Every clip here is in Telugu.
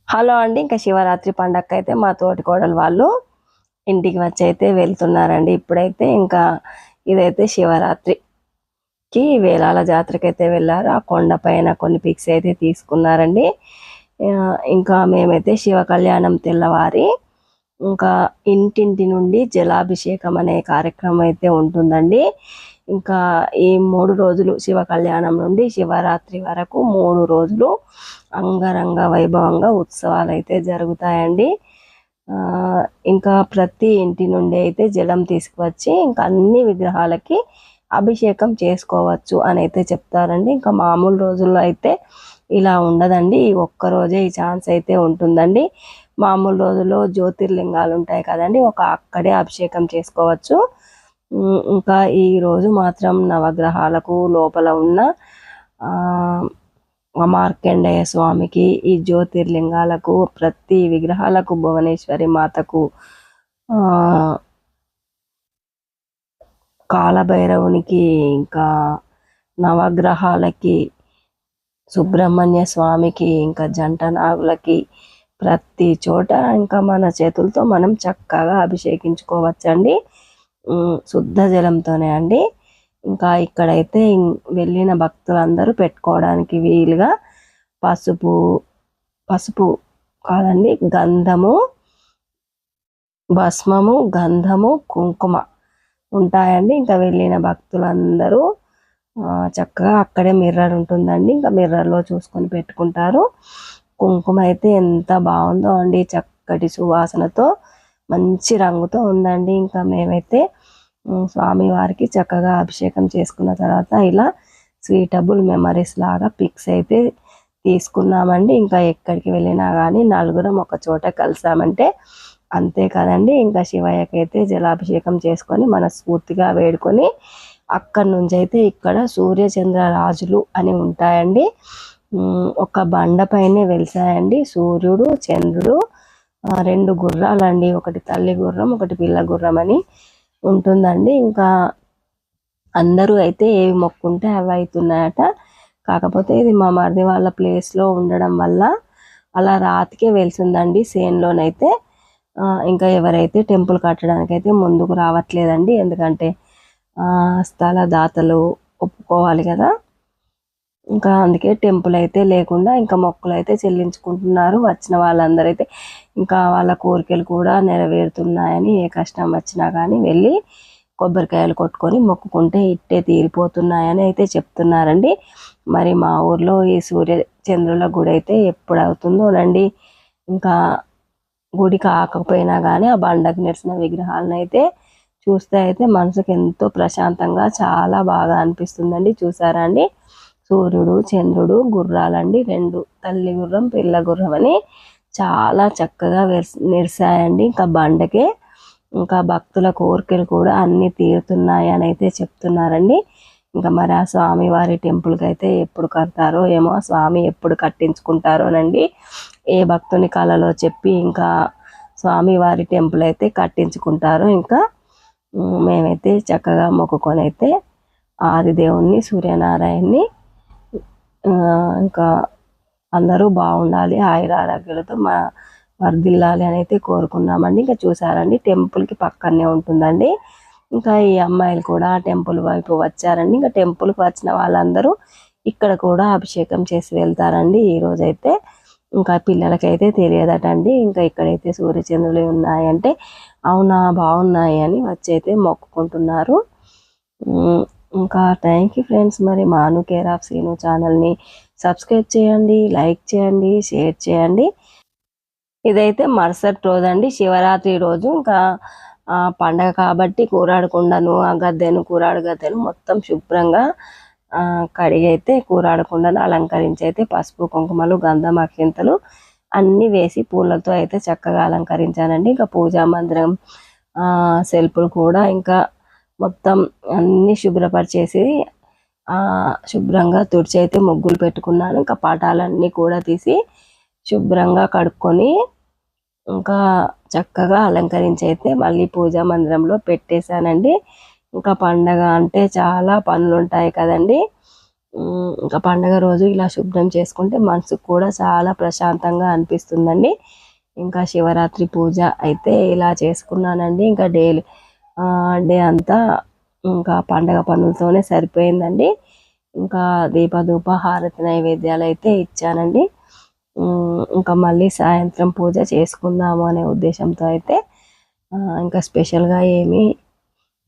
హలో అండి. ఇంకా శివరాత్రి పండగకైతే మా తోటికోడలు వాళ్ళు ఇంటికి వచ్చి అయితే వెళ్తున్నారండి. ఇప్పుడైతే ఇంకా ఇదైతే శివరాత్రికి వేలాల జాతరకైతే వెళ్ళారు. ఆ కొండ పైన కొన్ని పిక్స్ అయితే తీసుకున్నారండి. ఇంకా మేమైతే శివ కళ్యాణం తెల్లవారి ఇంకా ఇంటింటి నుండి జలాభిషేకం అనే కార్యక్రమం అయితే ఉంటుందండి. ఇంకా ఈ 3 రోజులు శివ కళ్యాణం నుండి శివరాత్రి వరకు 3 రోజులు అంగరంగ వైభవంగా ఉత్సవాలు అయితే జరుగుతాయండి. ఇంకా ప్రతి ఇంటి నుండి అయితే జలం తీసుకువచ్చి ఇంకా అన్ని విగ్రహాలకి అభిషేకం చేసుకోవచ్చు అని అయితే చెప్తారండి. ఇంకా మామూలు రోజుల్లో అయితే ఇలా ఉండదండి. ఈ ఒక్కరోజే ఈ ఛాన్స్ అయితే ఉంటుందండి. మామూలు రోజుల్లో జ్యోతిర్లింగాలు ఉంటాయి కదండి, అక్కడే అభిషేకం చేసుకోవచ్చు. ఇంకా ఈ రోజు మాత్రం నవగ్రహాలకు లోపల ఉన్న మార్కండేయ స్వామికి, ఈ జ్యోతిర్లింగాలకు, ప్రతి విగ్రహాలకు, భువనేశ్వరి మాతకు, కాలభైరవునికి, ఇంకా నవగ్రహాలకి, సుబ్రహ్మణ్య స్వామికి, ఇంకా జంట నాగులకి ప్రతి చోట ఇంకా మన చేతులతో మనం చక్కగా అభిషేకించుకోవచ్చండి. శుద్ధ జలంతోనే అండి. ఇంకా ఇక్కడైతే వెళ్ళిన భక్తులందరూ పెట్టుకోవడానికి వీలుగా పసుపు కాదండి, గంధము, భస్మము, గంధము, కుంకుమ ఉంటాయండి. ఇంకా వెళ్ళిన భక్తులందరూ చక్కగా అక్కడే మిర్రర్ ఉంటుందండి. ఇంకా మిర్రర్లో చూసుకొని పెట్టుకుంటారు. కుంకుమ అయితే ఎంత బాగుందో అండి, చక్కటి సువాసనతో మంచి రంగుతో ఉందండి. ఇంకా మేమైతే స్వామివారికి చక్కగా అభిషేకం చేసుకున్న తర్వాత ఇలా స్వీటబుల్ మెమరీస్ లాగా పిక్స్ అయితే తీసుకున్నామండి. ఇంకా ఎక్కడికి వెళ్ళినా కానీ నలుగురం ఒక చోట కలిసామంటే అంతే కదండి. ఇంకా శివయ్యకైతే జలాభిషేకం చేసుకొని మనస్ఫూర్తిగా వేడుకొని అక్కడి నుంచి అయితే ఇక్కడ సూర్యచంద్ర రాజులు అని ఉంటాయండి. ఒక బండపైనే వెలిసాయండి సూర్యుడు, చంద్రుడు, 2 గుర్రాలండి, ఒకటి తల్లి గుర్రం, ఒకటి పిల్ల గుర్రం అని ఉంటుందండి. ఇంకా అందరూ అయితే ఏవి మొక్కుంటే అవి అవుతున్నాయట. కాకపోతే ఇది మా మరిది వాళ్ళ ప్లేస్లో ఉండడం వల్ల అలా రాతికే వెలిసిందండి సేన్లోనైతే. ఇంకా ఎవరైతే టెంపుల్ కట్టడానికి అయితే ముందుకు రావట్లేదండి, ఎందుకంటే స్థల దాతలు ఒప్పుకోవాలి కదా. ఇంకా అందుకే టెంపుల్ అయితే లేకుండా ఇంకా మొక్కులు అయితే చెల్లించుకుంటున్నారు. వచ్చిన వాళ్ళందరూ అయితే ఇంకా వాళ్ళ కోరికలు కూడా నెరవేరుతున్నాయని, ఏ కష్టం వచ్చినా కానీ వెళ్ళి కొబ్బరికాయలు కొట్టుకొని మొక్కుకుంటే ఇట్టే తీరిపోతున్నాయని అయితే చెప్తున్నారండి. మరి మా ఊర్లో ఈ సూర్యచంద్రుల గుడి అయితే ఎప్పుడు అవుతుందోనండి. ఇంకా గుడి కాకపోయినా కానీ ఆ బండకు నెరిసిన విగ్రహాలను అయితే చూస్తే అయితే మనసుకు ఎంతో ప్రశాంతంగా చాలా బాగా అనిపిస్తుందండి. చూసారా అండి, సూర్యుడు, చంద్రుడు, గుర్రాలండి, 2 తల్లి గుర్రం, పిల్ల గుర్రం అని చాలా చక్కగా నెరిసాయండి. ఇంకా బండకే ఇంకా భక్తుల కోరికలు కూడా అన్నీ తీరుతున్నాయి అని అయితే చెప్తున్నారండి. ఇంకా మరి ఆ స్వామివారి టెంపుల్కి అయితే ఎప్పుడు కడతారో ఏమో, స్వామి ఎప్పుడు కట్టించుకుంటారోనండి. ఏ భక్తుని కళలో చెప్పి ఇంకా స్వామివారి టెంపుల్ అయితే కట్టించుకుంటారు. ఇంకా మేమైతే చక్కగా మొక్కుకొని అయితే ఆదిదేవుణ్ణి, సూర్యనారాయణని, ఇంకా అందరూ బాగుండాలి, ఆయురారోగ్యాలతో వర్ధిల్లాలి అని అయితే కోరుకున్నామండి. ఇంకా చూసారండి, టెంపుల్కి పక్కనే ఉంటుందండి. ఇంకా ఈ అమ్మాయిలు కూడా టెంపుల్ వైపు వచ్చారండి. ఇంకా టెంపుల్కి వచ్చిన వాళ్ళందరూ ఇక్కడ కూడా అభిషేకం చేసి వెళ్తారండి ఈరోజైతే. ఇంకా పిల్లలకైతే తెలియదటండి. ఇంకా ఇక్కడైతే సూర్యచంద్రులు ఉన్నాయంటే అవునా బాగున్నాయి అని వచ్చి అయితే మొక్కుకుంటున్నారు. ఇంకా థ్యాంక్ యూ ఫ్రెండ్స్. మరి మాను కేర్ ఆఫ్ సీను ఛానల్ని సబ్స్క్రైబ్ చేయండి, లైక్ చేయండి, షేర్ చేయండి. ఇదైతే మరుసటి రోజు అండి, శివరాత్రి రోజు. ఇంకా పండగ కాబట్టి కూరాడకుండాను, ఆ గద్దెను, కూరాడు గద్దెను మొత్తం శుభ్రంగా కడిగి అయితే కూరాడకుండాను అలంకరించి అయితే పసుపు, కుంకుమలు, గంధం, అక్షింతలు అన్నీ వేసి పూలతో అయితే చక్కగా అలంకరించానండి. ఇంకా పూజా మందిరం సెల్ఫ్లు కూడా ఇంకా మొత్తం అన్నీ శుభ్రపరిచేసి శుభ్రంగా తుడిచి అయితే ముగ్గులు పెట్టుకున్నాను. ఇంకా పటాలన్నీ కూడా తీసి శుభ్రంగా కడుక్కొని ఇంకా చక్కగా అలంకరించి అయితే మళ్ళీ పూజా మందిరంలో పెట్టేశానండి. ఇంకా పండగ అంటే చాలా పనులు ఉంటాయి కదండి. ఇంకా పండగ రోజు ఇలా శుభ్రం చేసుకుంటే మనసుకు కూడా చాలా ప్రశాంతంగా అనిపిస్తుందండి. ఇంకా శివరాత్రి పూజ అయితే ఇలా చేసుకున్నానండి. ఇంకా డే అంతా ఇంకా పండగ పనులతోనే సరిపోయిందండి. ఇంకా దీపధూప హారతి నైవేద్యాలు అయితే ఇచ్చానండి. ఇంకా మళ్ళీ సాయంత్రం పూజ చేసుకుందాము అనే ఉద్దేశంతో అయితే ఇంకా స్పెషల్గా ఏమీ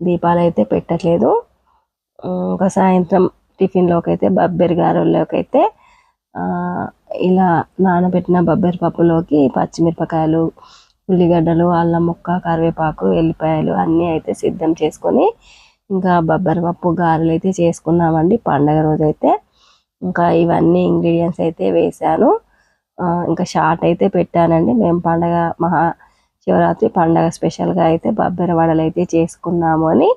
దీపాలు అయితే పెట్టట్లేదు. ఇంకా సాయంత్రం టిఫిన్లోకి అయితే బబ్బెరి గారెల్లోకి అయితే ఇలా నానబెట్టిన బబ్బెరి పప్పులోకి పచ్చిమిరపకాయలు, ఉల్లిగడ్డలు, అల్లం ముక్క, కరివేపాకు, ఎల్లిపాయలు అన్నీ అయితే సిద్ధం చేసుకొని ఇంకా బబ్బెరి పప్పు గారెలు అయితే చేసుకున్నామండి పండగ రోజైతే. ఇంకా ఇవన్నీ ఇంగ్రీడియంట్స్ అయితే వేశాను. ఇంకా షార్ట్ అయితే పెట్టానండి. మేము శివరాత్రి పండగ స్పెషల్గా అయితే బబ్బెర వడలు అయితే చేసుకున్నాము అని.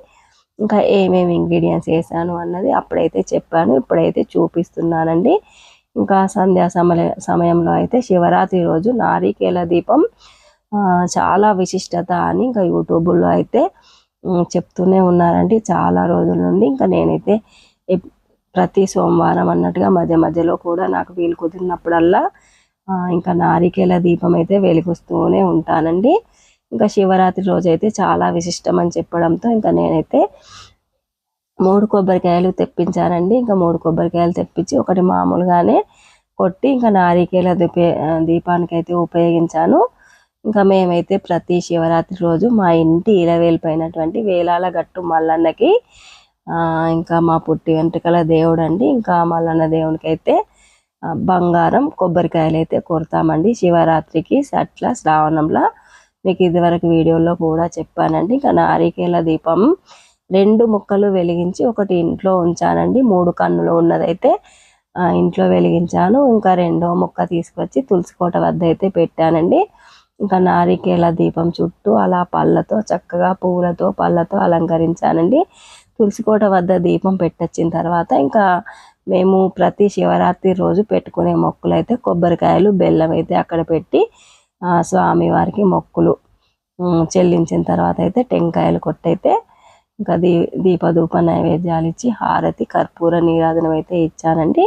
ఇంకా ఏమేమి ఇంగ్రీడియంట్స్ వేసాను అన్నది అప్పుడైతే చెప్పాను, ఇప్పుడైతే చూపిస్తున్నానండి. ఇంకా సంధ్యా సమయంలో అయితే శివరాత్రి రోజు నారికేల దీపం చాలా విశిష్టత అని ఇంకా యూట్యూబ్లో అయితే చెప్తూనే ఉన్నారండి చాలా రోజుల నుండి. ఇంకా నేనైతే ప్రతి సోమవారం అన్నట్టుగా మధ్య మధ్యలో కూడా నాకు వీలు కుదిరినప్పుడల్లా ఇంకా నారికేల దీపం అయితే వెలిగిస్తూనే ఉంటానండి. ఇంకా శివరాత్రి రోజు అయితే చాలా విశిష్టం అని చెప్పడంతో ఇంకా నేనైతే 3 కొబ్బరికాయలు తెప్పించానండి. ఇంకా 3 కొబ్బరికాయలు తెప్పించి ఒకటి మామూలుగానే కొట్టి ఇంకా నారికేల దీపానికి అయితే ఉపయోగించాను. ఇంకా మేమైతే ప్రతి శివరాత్రి రోజు మా ఇంటి ఇలవేలిపోయినటువంటి వేలాల గట్టు మల్లన్నకి ఇంకా మా పుట్టి వెంట్రుకల దేవుడు అండి, ఇంకా మల్లన్న దేవునికి అయితే బంగారం కొబ్బరికాయలు అయితే కొడతామండి శివరాత్రికి. అట్లా శ్రావణంలో మీకు ఇదివరకు వీడియోలో కూడా చెప్పానండి. ఇంకా నారికేల దీపం 2 ముక్కలు వెలిగించి ఒకటి ఇంట్లో ఉంచానండి. 3 కన్నులు ఉన్నదైతే ఇంట్లో వెలిగించాను. ఇంకా 2వ ముక్క తీసుకొచ్చి తులసికోట వద్ద అయితే పెట్టానండి. ఇంకా నారికేల దీపం చుట్టూ అలా పళ్ళతో చక్కగా పువ్వులతో పళ్ళతో అలంకరించానండి. తులసికోట వద్ద దీపం పెట్టొచ్చిన తర్వాత ఇంకా మేము ప్రతి శివరాత్రి రోజు పెట్టుకునే మొక్కులు అయితే కొబ్బరికాయలు, బెల్లం అయితే అక్కడ పెట్టి స్వామివారికి మొక్కులు చెల్లించిన తర్వాత అయితే టెంకాయలు కొట్టయితే ఇంకా దీపధూప నైవేద్యాలు ఇచ్చి హారతి, కర్పూర నీరాజనం అయితే ఇచ్చానండి.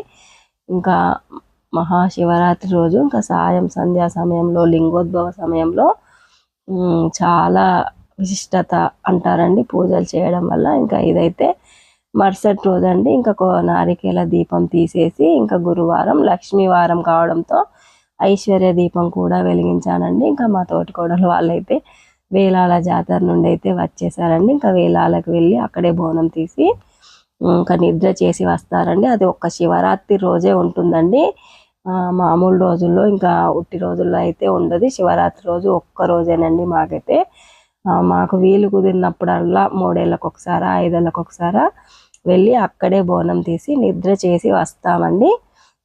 ఇంకా మహాశివరాత్రి రోజు ఇంకా సంధ్యా సమయంలో లింగోద్భవ సమయంలో చాలా విశిష్టత అంటారండి పూజలు చేయడం వల్ల. ఇంకా ఇదైతే మరుసటి రోజు అండి ఇంకా నారికేల దీపం తీసేసి ఇంకా గురువారం లక్ష్మీవారం కావడంతో ఐశ్వర్య దీపం కూడా వెలిగించానండి. ఇంకా మా తోటికోడలు వాళ్ళైతే వేలాల జాతర నుండి అయితే వచ్చేసారండి. ఇంకా వేలాలకు వెళ్ళి అక్కడే బోనం తీసి ఇంకా నిద్ర చేసి వస్తారండి. అది ఒక్క శివరాత్రి రోజే ఉంటుందండి. మామూలు రోజుల్లో ఇంకా ఉట్టి రోజుల్లో అయితే ఉండదు. శివరాత్రి రోజు ఒక్క రోజేనండి మాకైతే. మాకు వీలు కుదిరినప్పుడల్లా 3 ఏళ్ళకు ఒకసారి 5 ఏళ్ళకు ఒకసారి వెళ్ళి అక్కడే బోనం తీసి నిద్ర చేసి వస్తామండి.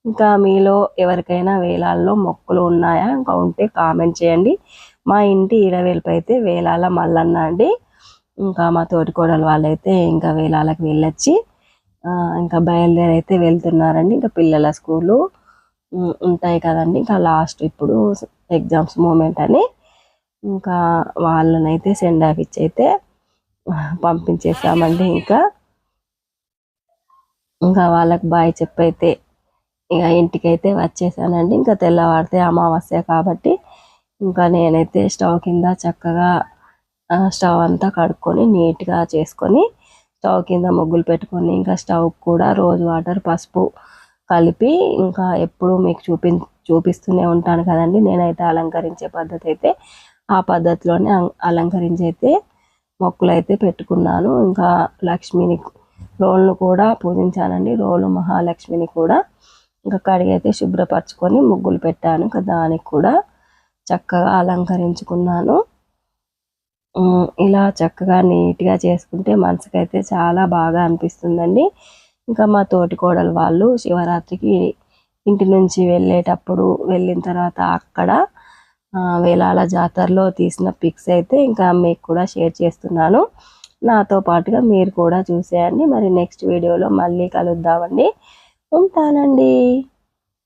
ఇంకా మీలో ఎవరికైనా వేలాల్లో మొక్కులు ఉన్నాయా ఇంకా ఉంటే కామెంట్ చేయండి. మా ఇంటి ఇలవేల్పు అయితే వేలాల మల్లన్న అండి. ఇంకా మా తోటికోడలు వాళ్ళైతే ఇంకా వేలాలకు వెళ్ళొచ్చి ఇంకా బయలుదేరి అయితే వెళ్తున్నారండి. ఇంకా పిల్లల స్కూలు ఉంటాయి కదండి, ఇంకా లాస్ట్ ఇప్పుడు ఎగ్జామ్స్ మూమెంట్ అని ఇంకా వాళ్ళనైతే సెండ్ ఆఫ్ ఇచ్చి అయితే పంపించేసామండి. ఇంకా వాళ్ళకి బాయ్ చెప్పైతే ఇక ఇంటికైతే వచ్చేసానండి. ఇంకా తెల్లవారితే అమావాస్య కాబట్టి ఇంకా నేనైతే స్టవ్ కింద చక్కగా స్టవ్ అంతా కడుక్కొని నీట్గా చేసుకొని స్టవ్ కింద ముగ్గులు పెట్టుకొని ఇంకా స్టవ్ కూడా రోజ్ వాటర్, పసుపు కలిపి ఇంకా ఎప్పుడు మీకు చూపిస్తూనే ఉంటాను కదండి. నేనైతే అలంకరించే పద్ధతి అయితే ఆ పద్ధతిలోనే అలంకరించి అయితే మొక్కులు అయితే పెట్టుకున్నాను. ఇంకా లక్ష్మిని రోల్ను కూడా పూజించానండి. రోలు మహాలక్ష్మిని కూడా ఇంకా కడిగి అయితే శుభ్రపరచుకొని ముగ్గులు పెట్టాను. ఇంకా దానికి కూడా చక్కగా అలంకరించుకున్నాను. ఇలా చక్కగా నీట్గా చేసుకుంటే మనసుకైతే చాలా బాగా అనిపిస్తుందండి. ఇంకా మా తోటికోడలు వాళ్ళు శివరాత్రికి ఇంటి నుంచి వెళ్ళిన తర్వాత అక్కడ వేలాల జాతరలో తీసిన పిక్స్ అయితే ఇంకా మీకు కూడా షేర్ చేస్తున్నాను. నాతో పాటుగా మీరు కూడా చూసేయండి. మరి నెక్స్ట్ వీడియోలో మళ్ళీ కలుద్దామండి. ఉంటానండి.